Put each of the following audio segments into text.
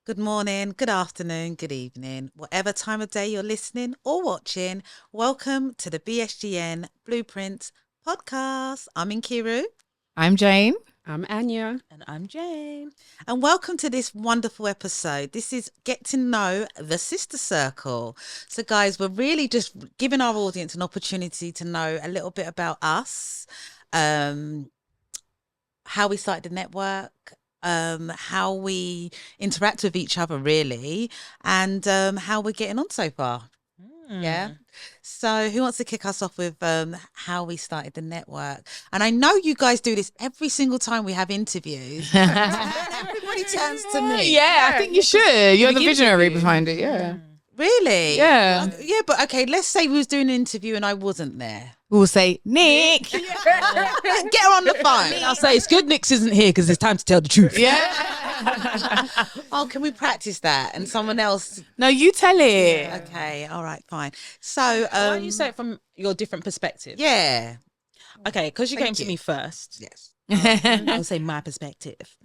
good morning, good afternoon, good evening, whatever time of day you're listening or watching. Welcome to the BSGN Blueprints podcast. I'm Inkiru. I'm Jane. I'm Anya. And I'm Jane. And welcome to this wonderful episode. This is Get to Know the Sister Circle. So, guys, we're really just giving our audience an opportunity to know a little bit about us, how we started the network, how we interact with each other, really, and how we're getting on so far. Yeah. So who wants to kick us off with how we started the network? And I know you guys do this every single time we have interviews. Everybody turns to me. Yeah, I think you should. You're the visionary behind it. Yeah. Really? Yeah. Yeah, but okay, let's say we was doing an interview and I wasn't there. We'll say, Nick. Get her on the phone. I'll say it's good Nix isn't here because it's time to tell the truth. Yeah. Oh, can we practice that? And someone else. No, you tell it. Okay, all right, fine. So Why don't you say it from your different perspective? yeah. Okay, because you Thank came to you. me first. Yes. I'll say my perspective.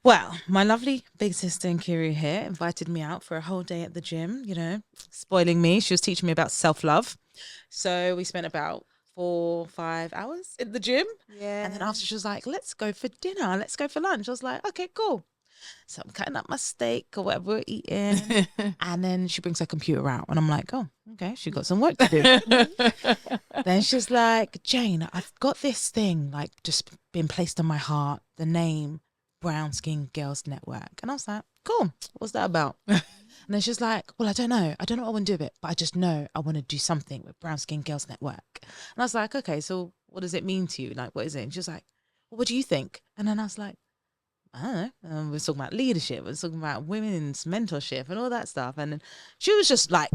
Well, my lovely big sister Nkiru here invited me out for a whole day at the gym, spoiling me. She was teaching me about self-love. So we spent about 4-5 hours in the gym. Yeah. And then after she was like, let's go for dinner. Let's go for lunch. I was like, okay, cool. So I'm cutting up my steak or whatever we're eating. And then she brings her computer out. And I'm like, oh, okay, she got some work to do. Then she's like, Jane, I've got this thing like just been placed on my heart. The name Brown Skin Girls Network. And I was like, cool. What's that about? And then she's like, well, I don't know. I don't know what I want to do with it, but I just know I want to do something with Brown Skin Girls Network. And I was like, okay, so what does it mean to you? Like, what is it? And she was like, well, what do you think? And then I was like, I don't know. We were talking about leadership. We were talking about women's mentorship and all that stuff. And then she was just like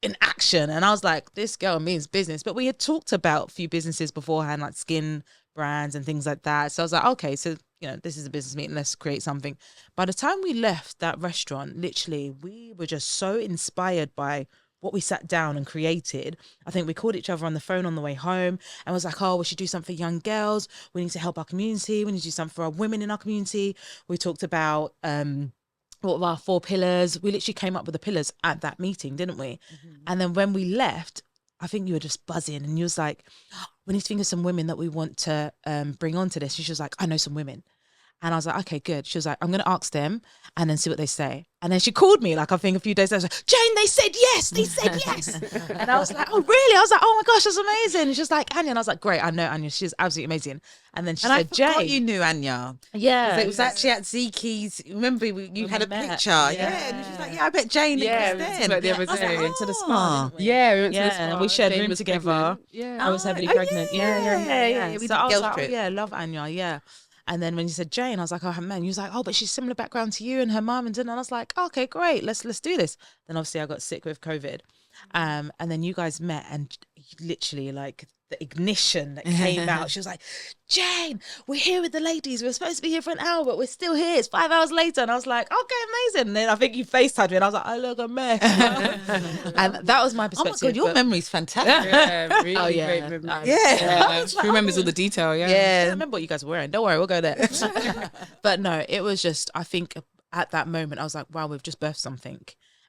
in action. And I was like, this girl means business. But we had talked about a few businesses beforehand, like skin brands and things like that. So I was like, okay, so, this is a business meeting. Let's create something. By the time we left that restaurant, literally, we were just so inspired by what we sat down and created. I think we called each other on the phone on the way home and was like, oh, we should do something for young girls. We need to help our community. We need to do something for our women in our community. We talked about what were our 4 pillars. We literally came up with the pillars at that meeting, didn't we? And then when we left, I think you were just buzzing and you was like, we need to think of some women that we want to bring onto this. And she was like, I know some women. And I was like, okay, good. She was like, I'm going to ask them and then see what they say. And then she called me, like, I think a few days later, like, Jane, they said yes. They said yes. And I was like, oh, really? I was like, oh my gosh, that's amazing. And she was like, Anya. And I was like, great, I know Anya. She's absolutely amazing. And then she And said, I forgot Jane. you knew Anya. Yeah. It was actually at Zeki's. Remember, you had we a met. picture. Yeah. And she was like, yeah, I bet Jane Yeah, was we then. talked about the other I was like, day. We went to the "Oh." spa, didn't we? Yeah, we went to Yeah, the spa. and we shared Jane room was together. pregnant. Yeah. I was heavily Oh, pregnant. Yeah. We did So I was girls like, trip. oh, yeah, love Anya, yeah. And then when you said Jane, I was like, oh man. You was like, oh, but she's similar background to you and her mum and dinner. And I was like, oh, okay, great. Let's do this. Then obviously I got sick with COVID. And then you guys met and literally like the ignition that came out. She was like, Jane, we're here with the ladies. We're supposed to be here for an hour, but we're still here. It's 5 hours later. And I was like, okay, amazing. And then I think you FaceTimed me and I was like, I look a mess. And that was my Oh perspective. my God, your but- memory's fantastic. Yeah, really Oh, yeah. great memory. Yeah. She remembers all the detail, yeah. I Yeah. remember what you guys were wearing. Don't worry, we'll go there. But no, it was just, I think at that moment, I was like, wow, we've just birthed something.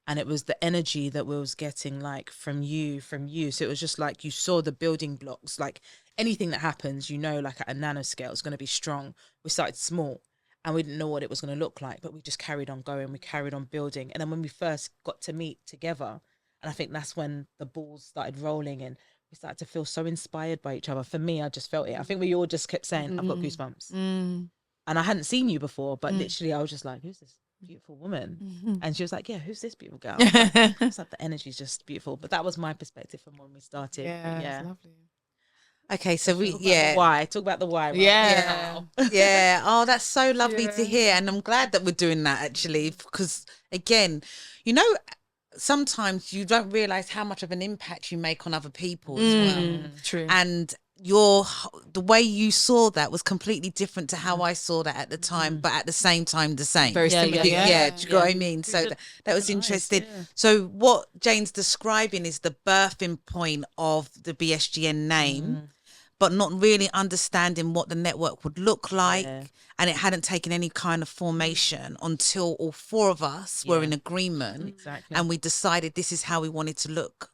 And it was the energy that we was getting like from you. So it was just like you saw the building blocks, like anything that happens, like at a nanoscale, it's going to be strong. We started small and we didn't know what it was going to look like, but we just carried on going. We carried on building. And then when we first got to meet together, and I think that's when the balls started rolling and we started to feel so inspired by each other. For me, I just felt it. I think we all just kept saying, I've got goosebumps. Mm. And I hadn't seen you before, but literally I was just like, who's this beautiful woman? And she was like, yeah, who's this beautiful girl? It's like the energy's just beautiful. But that was my perspective from when we started. Yeah, Yeah. it's lovely. Okay, so we, Talk about yeah. the why. Talk about the why. Right? Yeah. Yeah. Oh, that's so lovely to hear. And I'm glad that we're doing that actually, because again, sometimes you don't realize how much of an impact you make on other people as well. True. And the way you saw that was completely different to how I saw that at the time, but at the same time the same. Very similar. Do you Yeah. know what I mean? So that was interesting. So what Jane's describing is the birthing point of the BSGN name. but not really understanding what the network would look like. Yeah. And it hadn't taken any kind of formation until all four of us were in agreement. Exactly. And we decided this is how we wanted to look,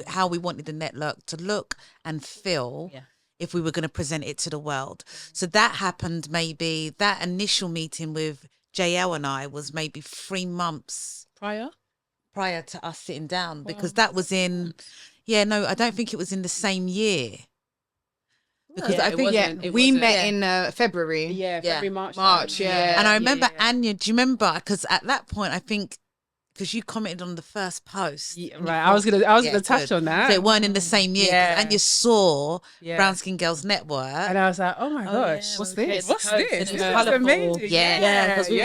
how we wanted the network to look and feel if we were going to present it to the world. So that happened maybe, that initial meeting with JL and I was maybe 3 months prior to us sitting down, because that was in, I don't think it was in the same year. Because I think we met in February. February, March. And I remember Anya, do you remember? Because at that point, I think, because you commented on the first post. Right, I was gonna touch on that. So it weren't in the same year. Yeah. And you saw Brown Skin Girls Network. And I was like, oh my gosh, what's this? What's this? It's This is colourful. amazing. Because we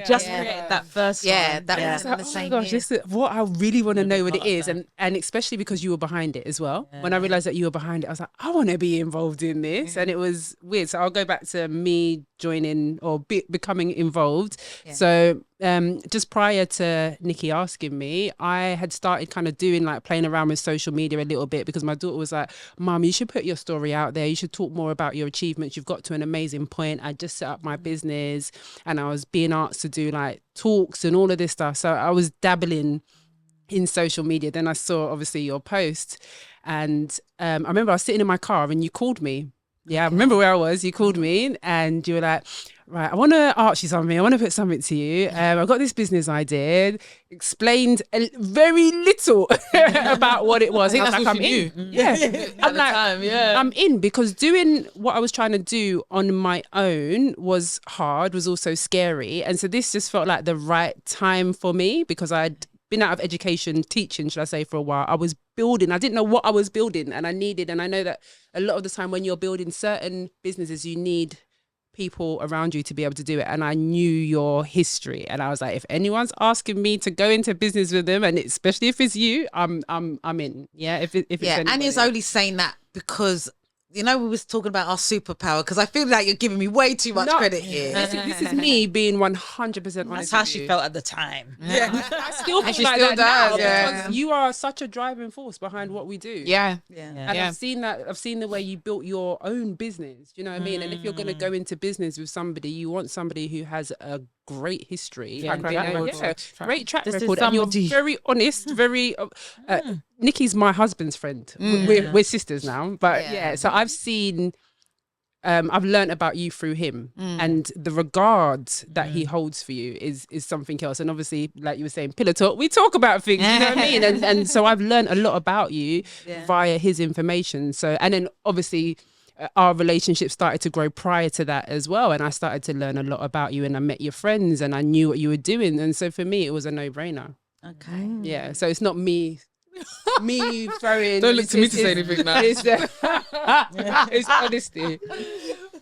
just created that first one. That I was was in like, the oh my same gosh, year. this is what I really want to know what it is, and especially because you were behind it as well. When I realized that you were behind it, I was like, I want to be involved in this, and it was weird. So I'll go back to me joining or becoming involved. So just prior to Nikki asking me, I had started kind of doing like playing around with social media a little bit, because my daughter was like, Mum, you should put your story out there. You should talk more about your achievements. You've got to an amazing point. I just set up my business and I was being asked to do like talks and all of this stuff. So I was dabbling in social media. Then I saw obviously your post, and I remember I was sitting in my car and you called me. Yeah, I remember where I was. You called me and you were like, right, I want to ask you something. I want to put something to you. I've got this business idea. Explained very little about what it was. I think was that's like, what I'm you in. knew. Yeah. I'm like, I'm in, because doing what I was trying to do on my own was hard, was also scary. And so this just felt like the right time for me, because I'd been out of education, teaching, should I say, for a while. I was building. I didn't know what I was building, and I know that a lot of the time when you're building certain businesses, you need people around you to be able to do it. And I knew your history, and I was like, if anyone's asking me to go into business with them, and especially if it's you, I'm in. Yeah, if it's anybody. Anya's only saying that because, we was talking about our superpower, because I feel like you're giving me way too much credit here. This is me being 100% honest. That's how she felt at the time. Yeah, I still feel she like still that now, does, yeah. because you are such a driving force behind what we do. Yeah. And I've seen that. I've seen the way you built your own business. Do you know what I mean? And if you're going to go into business with somebody, you want somebody who has a great history, Yeah, and great great track This is record, and you're somebody- very honest. Very. Nikki's my husband's friend. We're sisters now, but so I've seen. I've learned about you through him, and the regard that he holds for you is something else. And obviously, like you were saying, pillow talk, we talk about things, you know what I mean? And so I've learned a lot about you via his information. So, and then obviously our relationship started to grow prior to that as well. And I started to learn a lot about you, and I met your friends, and I knew what you were doing. And so for me, it was a no-brainer. Okay. Yeah. So it's not me throwing. Don't look to me to say anything now. It's honesty.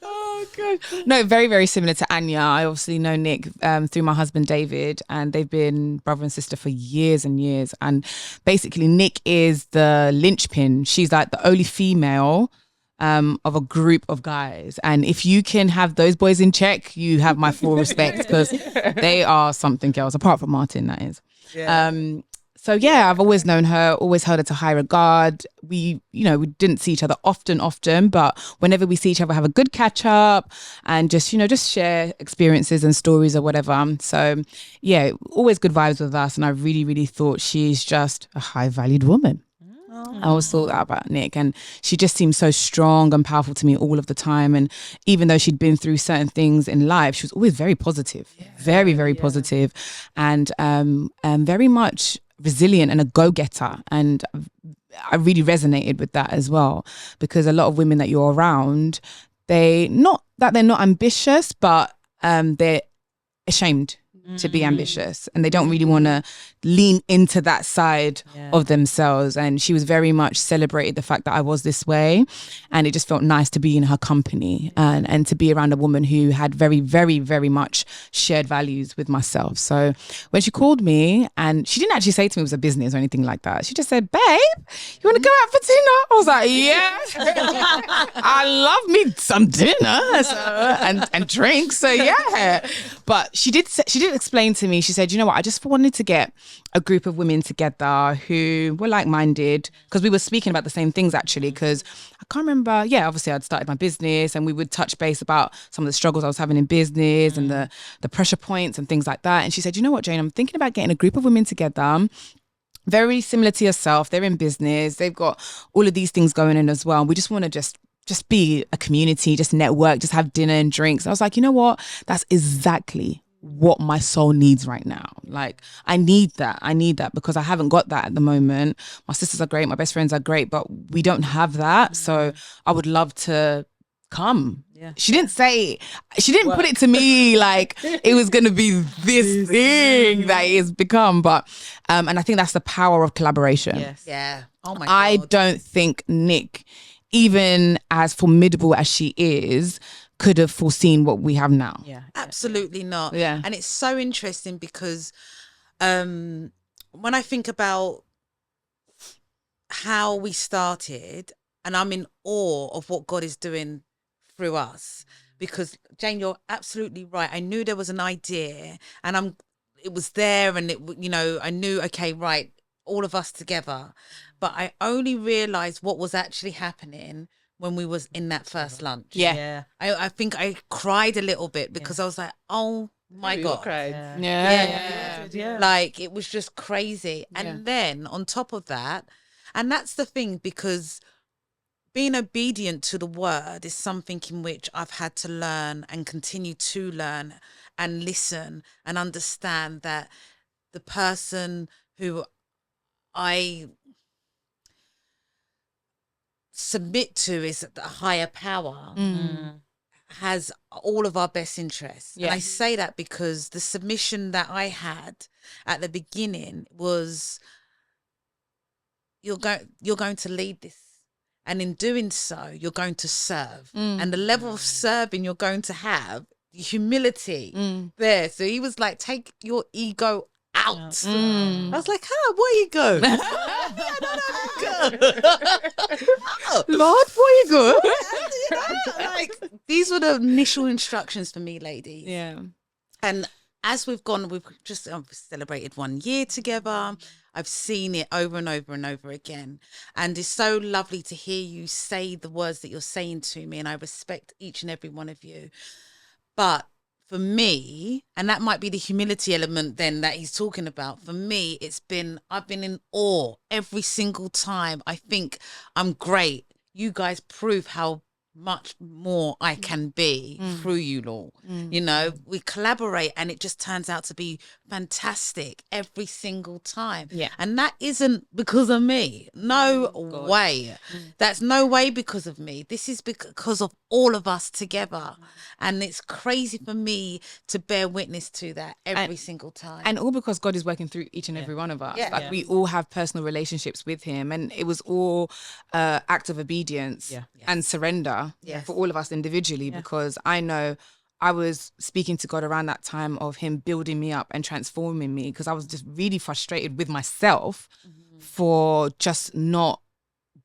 Oh god. No, very, very similar to Anya. I obviously know Nick through my husband David, and they've been brother and sister for years and years. And basically Nick is the linchpin. She's like the only female of a group of guys. And if you can have those boys in check, you have my full respect, because they are something else, apart from Martin, that is. So yeah, I've always known her, always held her to high regard. We didn't see each other often, but whenever we see each other, have a good catch up and just share experiences and stories or whatever. So yeah, always good vibes with us. And I really, really thought she's just a high valued woman. I always thought that about Nick, and she just seemed so strong and powerful to me all of the time. And even though she'd been through certain things in life, she was always very positive, very, very positive, and very much resilient and a go-getter. And I really resonated with that as well, because a lot of women that you're around, they're not ambitious, but they're ashamed to be ambitious, and they don't really want to lean into that side of themselves. And she was very much celebrated the fact that I was this way, and it just felt nice to be in her company and to be around a woman who had very, very, very much shared values with myself. So when she called me, and she didn't actually say to me it was a business or anything like that, she just said, babe, you want to go out for dinner? I was like, yeah. I love me some dinner and drinks, so yeah. But she didn't explained to me, she said, you know what, I just wanted to get a group of women together who were like-minded, because we were speaking about the same things actually, because I can't remember, obviously I'd started my business and we would touch base about some of the struggles I was having in business and the pressure points and things like that. And she said, you know what, Jane, I'm thinking about getting a group of women together very similar to yourself. They're in business. They've got all of these things going on as well. We just want to just be a community, just network, just have dinner and drinks. I was like, you know what? That's exactly what my soul needs right now. Like, I need that because I haven't got that at the moment. My sisters are great. My best friends are great, but we don't have that. So I would love to come. Yeah. She didn't put it to me like it was going to be this thing that it's become. But, and I think that's the power of collaboration. Yes. Yeah. Oh my I God. don't think Nick, even as formidable as she is, could have foreseen what we have now. Yeah. Absolutely not. Yeah. And it's so interesting because when I think about how we started, and I'm in awe of what God is doing through us, because Jane, you're absolutely right. I knew there was an idea, and it was there, and I knew, okay, right, all of us together. But I only realized what was actually happening when we was in that first lunch. Yeah. I think I cried a little bit because I was like, oh my God. Yeah. Like, it was just crazy. And then on top of that, and that's the thing, because being obedient to the word is something in which I've had to learn and continue to learn and listen and understand that the person who I submit to is a higher power, has all of our best interests. Yeah. And I say that because the submission that I had at the beginning was, you're going to lead this. And in doing so, you're going to serve. And the level of serving you're going to have, the humility there. So he was like, take your ego out. I was like, what ego? Lord, where you go? Like, these were the initial instructions for me, ladies. Yeah. And as we've just celebrated 1 year together. I've seen it over and over and over again. And it's so lovely to hear you say the words that you're saying to me. And I respect each and every one of you. But for me, and that might be the humility element then that he's talking about. For me, I've been in awe every single time. I think I'm great. You guys prove how much more I can be through you, Lord. We collaborate and it just turns out to be fantastic every single time. Yeah. And that isn't because of me. No way. That's no way because of me. This is because of all of us together. And it's crazy for me to bear witness to that every single time. And all because God is working through each and every one of us. Yeah. Like we all have personal relationships with him, and it was all act of obedience and surrender for all of us individually, because I know I was speaking to God around that time of him building me up and transforming me, because I was just really frustrated with myself for just not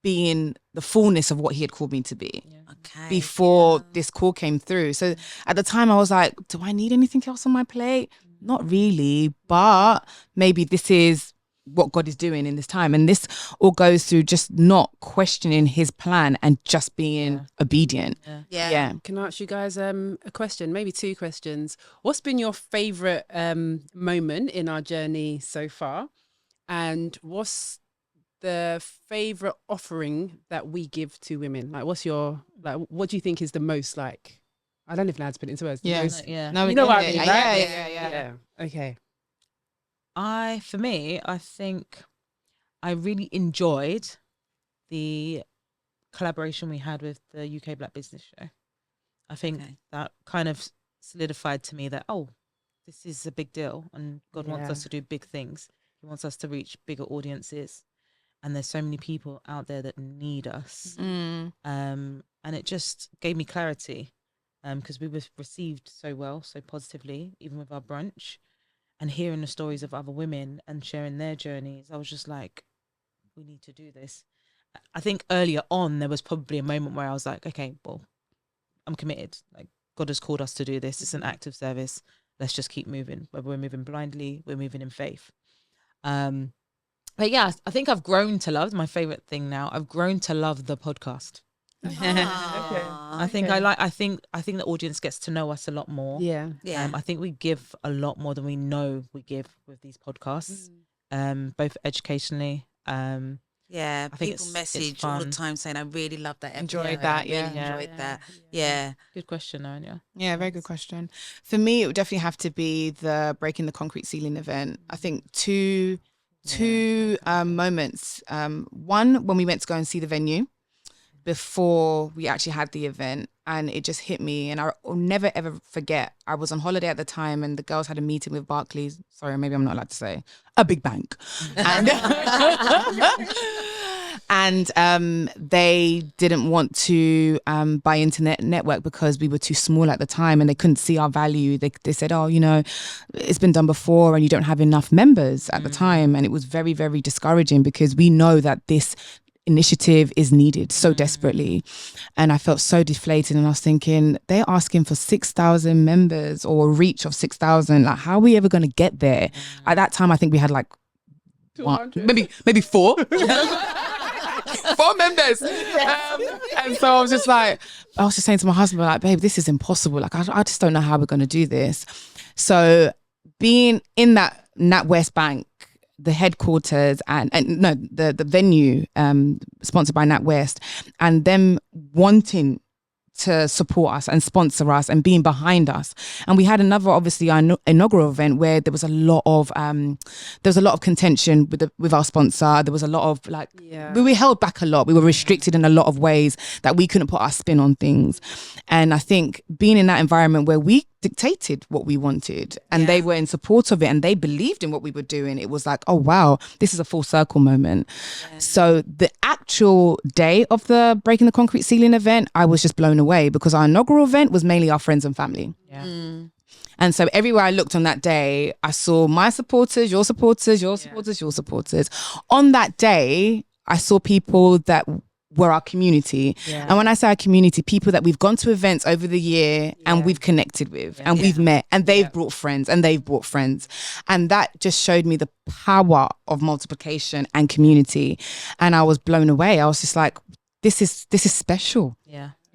being the fullness of what he had called me to be before this call came through. So at the time I was like, do I need anything else on my plate? Not really, but maybe this is what God is doing in this time. And this all goes through just not questioning his plan and just being obedient. Yeah. Can I ask you guys a question, maybe two questions? What's been your favorite moment in our journey so far? And what's the favorite offering that we give to women? Like, what do you think is the most, like, I don't even know how to put it into words. Yeah. No, you know what I mean, right? Yeah. Okay. For me, I think I really enjoyed the collaboration we had with the UK Black Business Show. I think that kind of solidified to me that, this is a big deal and God wants us to do big things. He wants us to reach bigger audiences. And there's so many people out there that need us. And it just gave me clarity because we were received so well, so positively, even with our brunch. And hearing the stories of other women and sharing their journeys, I was just like, we need to do this. I think earlier on, there was probably a moment where I was like, okay, well, I'm committed. Like, God has called us to do this. It's an act of service. let's just keep moving. Whether we're moving blindly, we're moving in faith. But yeah, I think I've grown to love, my favorite thing now, I've grown to love the podcast. I think I think the audience gets to know us a lot more. Yeah. I think we give a lot more than we know we give with these podcasts. Both educationally. Yeah, I think people it's message all the fun. time saying, I really love that episode. Enjoyed that, I really yeah. enjoyed that. Yeah. Good question, Anya. Yeah, very good question. For me, it would definitely have to be the Breaking the Concrete Ceiling event. I think two moments. One, when we went to go and see the venue before we actually had the event, and it just hit me, and I'll never ever forget. I was on holiday at the time, and the girls had a meeting with Barclays. Sorry, maybe I'm not allowed to say a big bank, and they didn't want to buy internet network because we were too small at the time, and they couldn't see our value. They said, oh, you know, it's been done before, and you don't have enough members at the time, and it was very, very discouraging because we know that this initiative is needed so desperately. And I felt so deflated, and I was thinking, they're asking for 6,000 members or a reach of 6,000. Like, how are we ever going to get there? At that time, I think we had like maybe 4. 4 members. And so I was just saying to my husband, like, babe, this is impossible. Like, I just don't know how we're going to do this. So being in that NatWest Bank, the headquarters and no, the venue sponsored by NatWest, and them wanting to support us and sponsor us and being behind us. And we had another, obviously, our inaugural event where there was a lot of contention with our sponsor. There was a lot of we were held back a lot. We were restricted in a lot of ways that we couldn't put our spin on things. And I think being in that environment where we dictated what we wanted and they were in support of it and they believed in what we were doing, it was like, oh wow, this is a full circle moment. So the actual day of the Breaking the Concrete Ceiling event, I was just blown away because our inaugural event was mainly our friends and family. And so everywhere I looked on that day, I saw my supporters, your supporters, your supporters, your supporters. On that day, I saw people that were our community. And when I say our community, people that we've gone to events over the year and we've connected with and we've met, and they've brought friends and they've brought friends. And that just showed me the power of multiplication and community. And I was blown away. I was just like, this is special.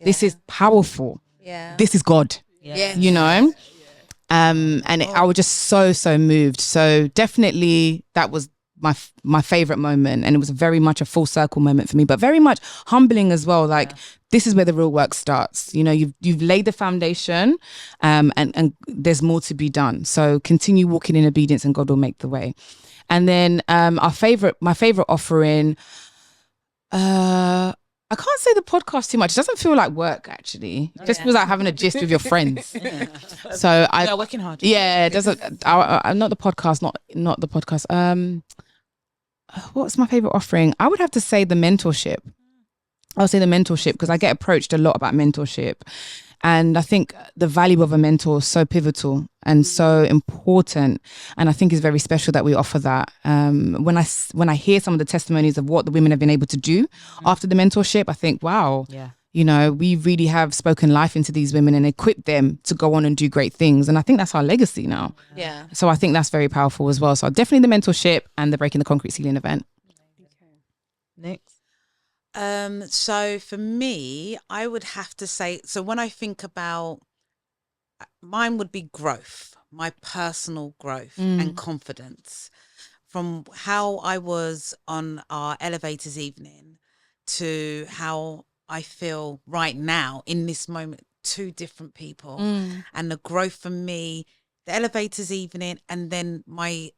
This is powerful. This is God. You know? I was just so moved. So definitely that was my favorite moment, and it was very much a full circle moment for me, but very much humbling as well. Like this is where the real work starts. You know, you've laid the foundation, and there's more to be done. So continue walking in obedience, and God will make the way. And then my favorite offering. I can't say the podcast too much. It doesn't feel like work, actually. It just feels like having a gist with your friends. So You're working hard. Yeah, it doesn't. Not the podcast. Not the podcast. What's my favorite offering? I would have to say the mentorship. I'll say the mentorship because I get approached a lot about mentorship, and I think the value of a mentor is so pivotal and so important, and I think it's very special that we offer that. When I hear some of the testimonies of what the women have been able to do after the mentorship, I think, wow, you know, we really have spoken life into these women and equipped them to go on and do great things, and I think that's our legacy now. So I think that's very powerful as well. So definitely the mentorship and the Breaking the Concrete Ceiling event. Next. So for me, I would have to say, so when I think about, mine would be growth, my personal growth and confidence, from how I was on our elevators evening to how I feel right now in this moment. 2 different people, and the growth for me, the elevators evening, and then my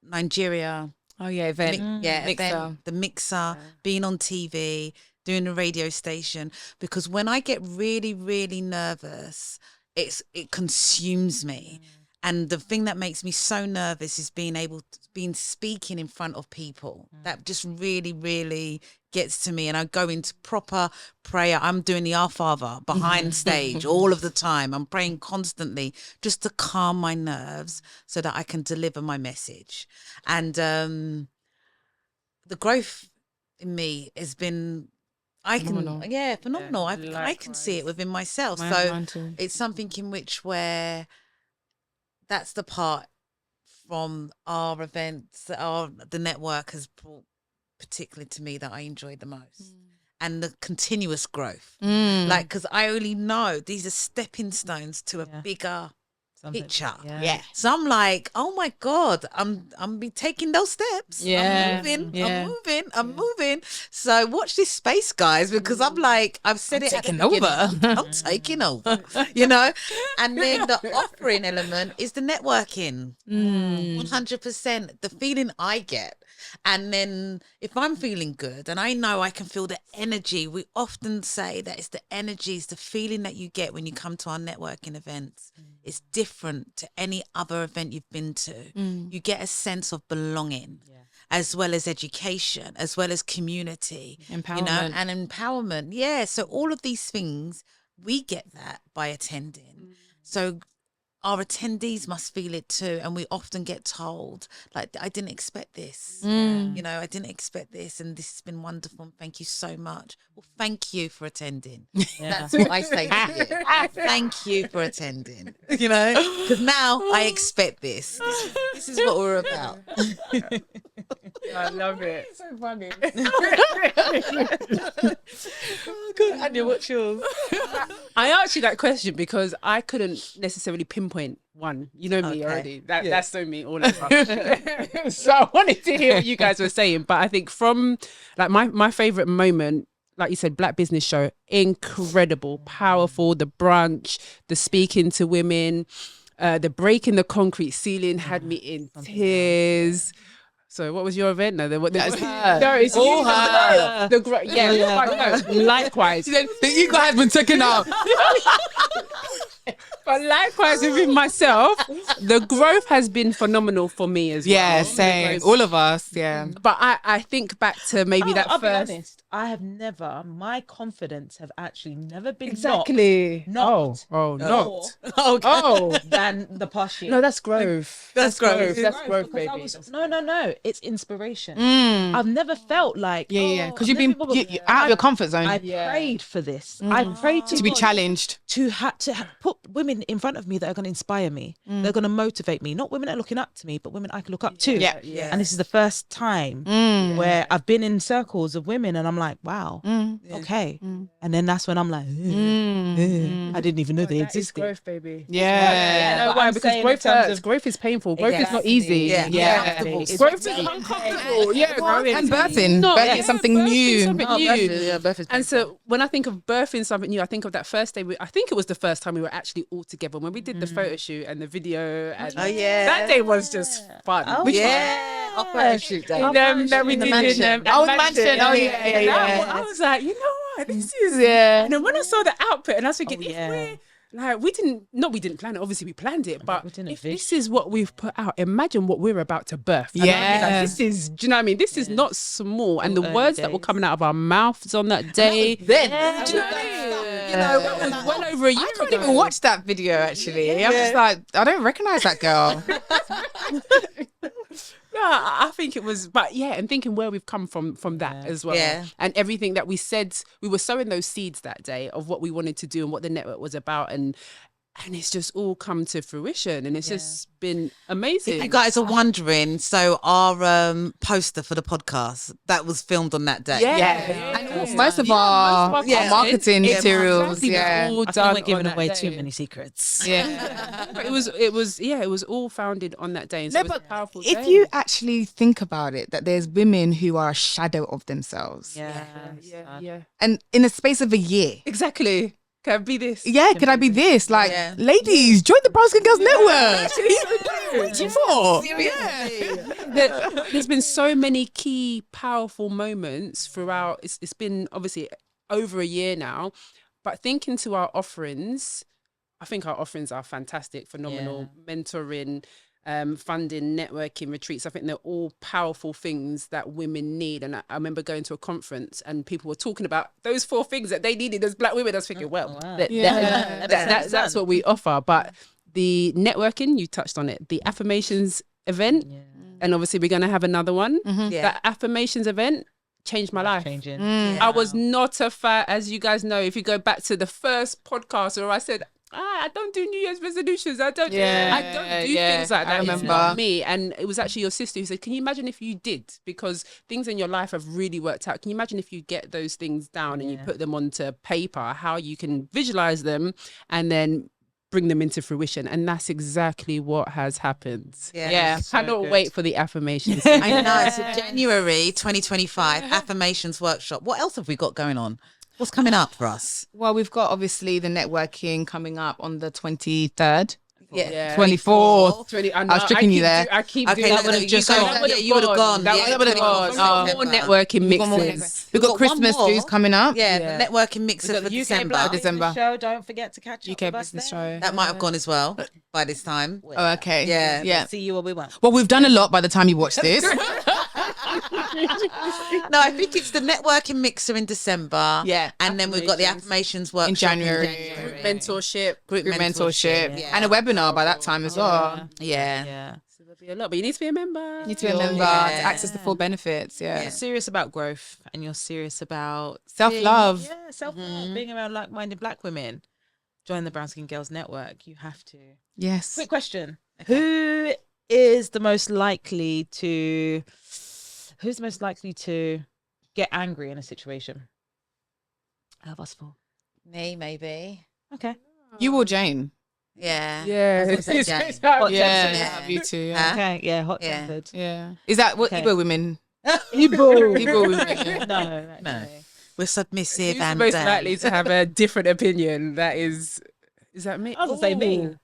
Nigeria event. Event, the mixer, being on TV, doing the radio station. Because when I get really, really nervous, it consumes me. And the thing that makes me so nervous is being speaking in front of people. That just really, really gets to me. And I go into proper prayer. I'm doing the Our Father behind stage all of the time. I'm praying constantly just to calm my nerves so that I can deliver my message. And the growth in me has been, phenomenal. I can see it within myself. So it's something in which where that's the part from our events, the network has brought particularly to me that I enjoyed the most. And the continuous growth. Like, because I only know these are stepping stones to a bigger picture. Yeah. So I'm like, oh my God, I'm be taking those steps. Yeah. I'm moving. So watch this space, guys, because I'm like, I've said it taking at the over. beginning, I'm taking over, you know? And then the offering element is the networking. 100%. The feeling I get. And then if I'm feeling good and I know I can feel the energy, we often say that it's the energy, it's the feeling that you get when you come to our networking events. It's different to any other event you've been to. You get a sense of belonging, as well as education, as well as community, Empowerment. you know, and empowerment. Yeah. So all of these things, we get that by attending. So our attendees must feel it too. And we often get told, like, I didn't expect this. You know, I didn't expect this. And this has been wonderful. And thank you so much. Well, thank you for attending. That's what I say to you. Thank you for attending. You know, because now I expect this. This is what we're about. I love it. So funny. Anya, what's yours? I asked you that question because I couldn't necessarily pinpoint one. You know me Okay. already. That's so me all over. So I wanted to hear what you guys were saying. But I think from like my favorite moment, like you said, Black Business Show, incredible, powerful. The brunch, the speaking to women, the breaking the concrete ceiling had me in tears. So what was your event? No, That's her. No, it's All you. her. But no, likewise. The ego has been taken out. But likewise within myself, the growth has been phenomenal for me as well. Yeah, same. All of us. Yeah. But I think back to maybe that I'll first. be honest. I have never, my confidence have actually never been Exactly. knocked Oh, knocked. Okay. Oh, than the past year. no, that's growth. That's growth. That's growth, Because baby. no. It's inspiration. I've never felt like Yeah. Because I've you've never been you're out of your comfort zone. I prayed for this. I prayed to be God challenged. to put women in front of me that are going to inspire me. They're going to motivate me. Not women that are looking up to me, but women I can look up to. Yeah. Yeah. And this is the first time where I've been in circles of women and I'm like, wow, okay. And then that's when I'm like, I didn't even know they That is existed. growth, baby. Yeah. You know but why? I'm Because saying growth in terms hurts. of- Growth is painful. Growth is not Exactly. easy. Yeah. Yeah. It's Growth is really uncomfortable. Yeah, And birthing. No, Birthing yeah, something birthing new. something Oh, new. birth is And so when I think of birthing something new, I think of that first day. I think it was the first time we were actually all together when we did the photo shoot and the video. And Oh, yeah. that day was just fun. Oh, Which Yeah. Our photo shoot day. that we In the did mansion. in Oh, the mansion. Oh, yeah. I was like, you know what? This is Yeah. And then when I saw the output, and I was thinking, Oh, if yeah. we're like, we didn't plan it. Obviously, we planned it, but We didn't if envision. this is what we've put out, imagine what we're about to birth. And I mean, like, Yes. this is. Do you know what I mean? This is not small, and the early words that were days. coming out of our mouths on that day. Then. Do you know what I mean? You know, that was well over a year I can't ago. even watch that video actually. I'm just like, I don't recognize that girl. No, I think it was, but yeah, and thinking where we've come from that as well. Yeah. And everything that we said, we were sowing those seeds that day of what we wanted to do and what the network was about. And it's just all come to fruition. And it's just been amazing. If you guys are wondering, so our poster for the podcast that was filmed on that day. Yeah. And most of our marketing materials. Exactly, Yeah. was all I think done we're giving on that away day. too many secrets. Yeah. But it was all founded on that day. And so No, it was a but powerful if day. you actually think about it, that there's women who are a shadow of themselves. yeah. And in a space of a year. Exactly. Can I be this? Yeah, could I be this? Like, Yeah. ladies, join the Brown Skin Girls Network. What you for? There's been so many key, powerful moments throughout. It's been obviously over a year now, but thinking to our offerings, I think our offerings are fantastic, phenomenal. Mentoring, funding, networking, retreats. I think they're all powerful things that women need. And I remember going to a conference and people were talking about those 4 things that they needed as Black women. I was thinking, well, that's what we offer. But the networking, you touched on it, the affirmations event, and obviously we're going to have another one. Yeah. That affirmations event changed my life. Changing. I was not a fan, as you guys know, if you go back to the first podcast where I said, I don't do New Year's resolutions. I don't do Yeah, things like I that. It's remember. not me. And it was actually your sister who said, can you imagine if you did? Because things in your life have really worked out. Can you imagine if you get those things down and you put them onto paper, how you can visualize them and then bring them into fruition? And that's exactly what has happened. Yeah. Cannot wait for the affirmations. I know. So January 2025 affirmations workshop. What else have we got going on? What's coming up for us? Well, we've got obviously the networking coming up on the 23rd. Yeah. 24th. 20, I was tricking you there. I keep Okay, doing no, that. no, Would've you just guys- gone. yeah, you would have gone. That Yeah, would have gone. 24th. More networking We've got more mixes. We've got one Christmas more. dues coming up. Yeah, Yeah. the networking mixer We've for got the UK December. Black December. Business Show. Don't forget to catch up UK with us business there. show. That might have gone as well by this time. Oh, okay. Yeah. Yeah. See you where we went. Well, we've done a lot by the time you watch this. No, I think it's the networking mixer in December. Yeah. And then we've got the affirmations workshop In January. Mentorship. Group Group mentorship. Yeah. And a webinar by that time as well. Yeah. Yeah. So there'll be a lot, but you need to be a member. You need to be a member Yeah. to access the full benefits. Yeah. You're serious about growth and you're serious about Self-love. Yeah, self-love. Being around like-minded Black women. Join the Brown Skin Girls Network. You have to. Yes. Quick question: Who is the most likely to? Who's the most likely to get angry in a situation? Out of us four. Me, maybe. Okay. You or Jane? Yeah. Yeah. I was gonna say Jane. Hot Yeah. tempered. You too. Yeah. Huh? Okay. Yeah. Hot Yeah. tempered. Yeah. Is that what Okay. Igbo women? Igbo. Igbo women. No. No. Actually. We're submissive Who's and most likely to have a different opinion? That is that me? I was gonna say me.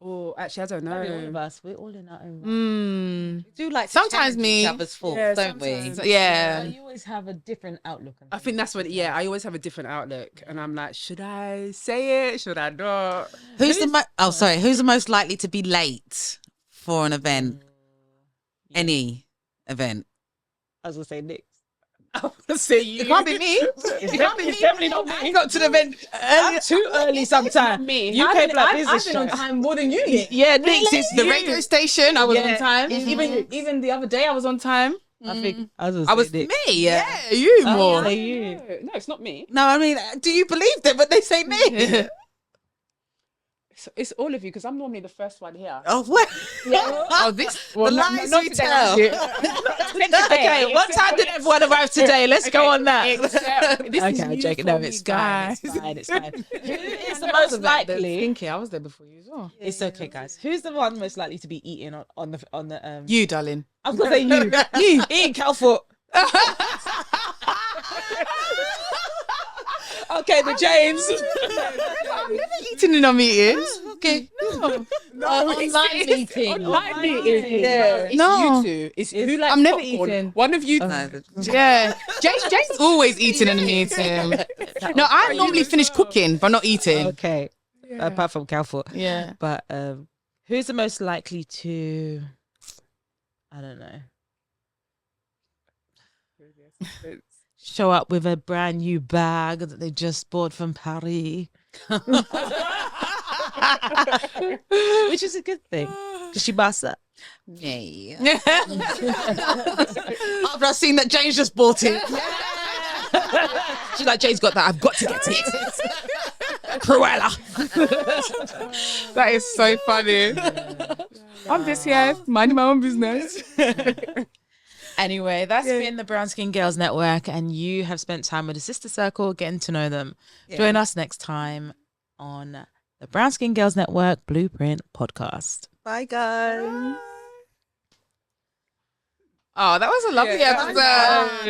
Oh, actually, I don't Maybe all of know. us. We're all in our own. Mm. we do like to Sometimes challenge me. each other's faults, Yeah, don't we? sometimes. So, yeah. You always have a different outlook. on I think things. that's what. Yeah, I always have a different outlook, and I'm like, should I say it? Should I not? Who's the most likely to be late for an event? Any event? I was gonna say Nick. I want to say you. It can't be me. It's definitely not me. I got to the event. I'm too early sometimes. Me. UK Black Business I've been on Show. time more than you. Nick. Yeah, Nick's is The radio station, I was Yeah. on time. Mhm. Even the other day, I was on time. I think I was. I was Nick. me. Yeah, you more. Say you. No, it's not me. No, I mean, do you believe them when they say me? It's all of you because I'm normally the first one here. Oh, what? Oh, this. The lies we tell. Okay, what time did everyone arrive today? Let's go on that. Except, this is Okay, I'm new joking. for No, me, it's guys. fine. It's fine. It's fine. Who is the I most was there, the likely? skincare. I was there before you as well. It's okay, guys. Who's the one most likely to be eating on the You, darling. I was gonna say you eating cow foot. Okay, the James. I've never eaten in our meetings. Okay. Online meeting. Online meeting. Yeah. It's No. you two. It's who likes I'm never popcorn. eating. One of you. No, Yeah, Jane's always eating in a meeting. No, I normally finish cooking, but not eating. Okay. Apart from cow foot. Yeah. But who's the most likely to? I don't know. Show up with a brand new bag that they just bought from Paris, which is a good thing. Does she bust that? me. After I've seen that Jane's just bought it. She's like, Jay's got that. I've got to get it. Cruella. That is so funny. I'm just here minding my own business. Anyway, that's been the Brown Skin Girls Network, and you have spent time with the Sister Circle, getting to know them. Join us next time on the Brown Skin Girls Network Blueprint Podcast. Bye, guys. Oh, that was a lovely episode.